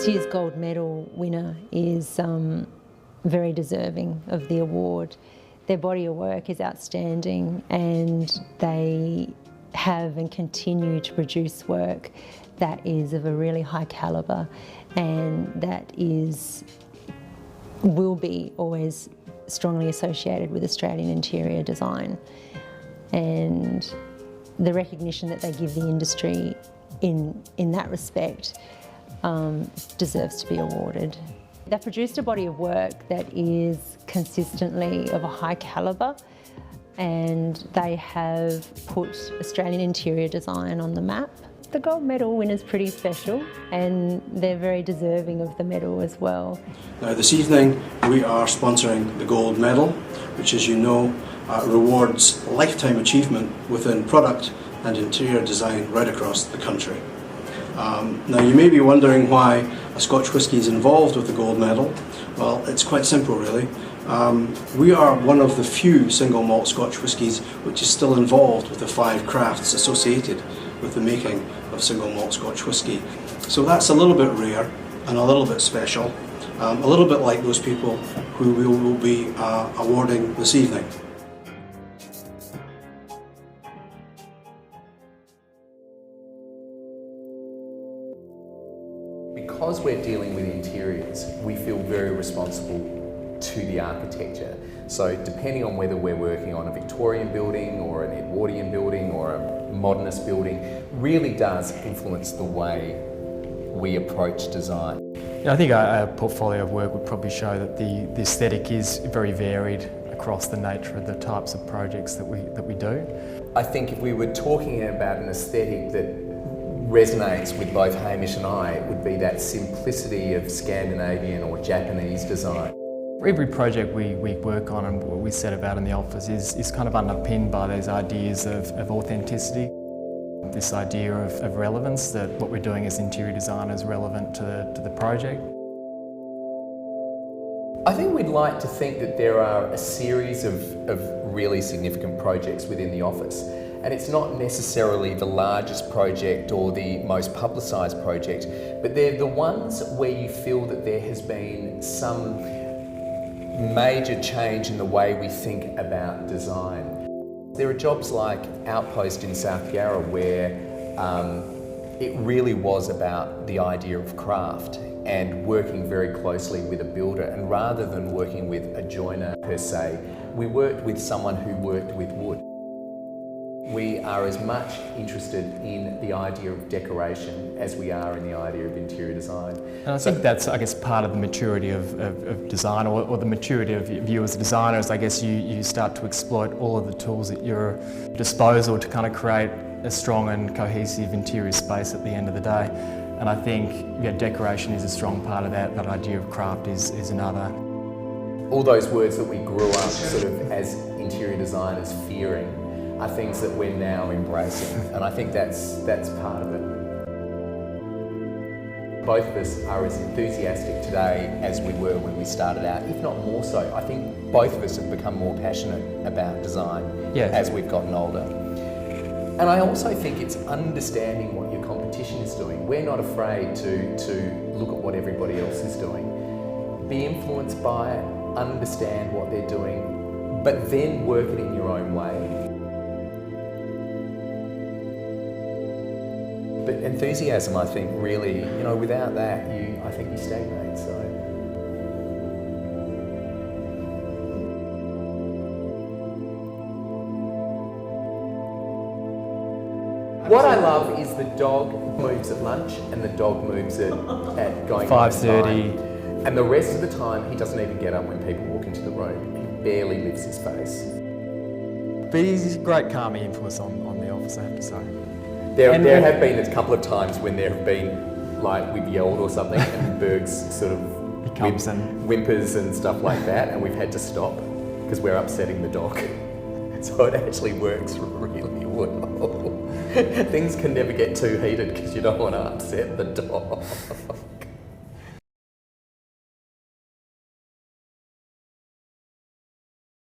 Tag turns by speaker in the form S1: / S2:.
S1: This year's gold medal winner is very deserving of the award. Their body of work is outstanding and they have and continue to produce work that is of a really high calibre and that will be always strongly associated with Australian interior design. And the recognition that they give the industry in that respect deserves to be awarded. They've produced a body of work that is consistently of a high calibre and they have put Australian interior design on the map. The gold medal winner's pretty special and they're very deserving of the medal as well.
S2: Now this evening we are sponsoring the gold medal, which, as you know, rewards lifetime achievement within product and interior design right across the country. Now you may be wondering why a Scotch whisky is involved with the gold medal. Well, it's quite simple really. We are one of the few single malt Scotch whiskies which is still involved with the 5 crafts associated with the making of single malt Scotch whisky. So that's a little bit rare and a little bit special, a little bit like those people who we will be awarding this evening.
S3: Because we're dealing with interiors, we feel very responsible to the architecture. So depending on whether we're working on a Victorian building or an Edwardian building or a modernist building, really does influence the way we approach design.
S4: I think our portfolio of work would probably show that the aesthetic is very varied across the nature of the types of projects that we do.
S3: I think if we were talking about an aesthetic that resonates with both Hamish and I, it would be that simplicity of Scandinavian or Japanese design.
S4: Every project we work on and what we set about in the office is kind of underpinned by those ideas of authenticity. This idea of relevance, that what we're doing as interior design is relevant to the project.
S3: I think we'd like to think that there are a series of really significant projects within the office. And it's not necessarily the largest project or the most publicised project, but they're the ones where you feel that there has been some major change in the way we think about design. There are jobs like Outpost in South Yarra where it really was about the idea of craft and working very closely with a builder, and rather than working with a joiner per se, we worked with someone who worked with wood. We are as much interested in the idea of decoration as we are in the idea of interior design.
S4: And I think that's, I guess, part of the maturity of design, or the maturity of you as a designer, is I guess you start to exploit all of the tools at your disposal to kind of create a strong and cohesive interior space at the end of the day. And I think decoration is a strong part of that. That idea of craft is another.
S3: All those words that we grew up sort of as interior designers fearing are things that we're now embracing, and I think that's part of it. Both of us are as enthusiastic today as we were when we started out, if not more so. I think both of us have become more passionate about design as we've gotten older. And I also think it's understanding what your competition is doing. We're not afraid to look at what everybody else is doing, be influenced by it, understand what they're doing, but then work it in your own way. But enthusiasm, I think, really, without that, I think you stagnate, so. What I love is the dog moves at lunch and the dog moves at going
S4: 5:30.
S3: And the rest of the time, he doesn't even get up when people walk into the room. He barely lifts his face.
S4: But he's a great calming influence on the office, I have to say.
S3: There have been a couple of times when there have been, like, we've yelled or something and Berg's sort of whimpers and stuff like that, and we've had to stop because we're upsetting the dog. So it actually works really well. Things can never get too heated because you don't want to upset the dog.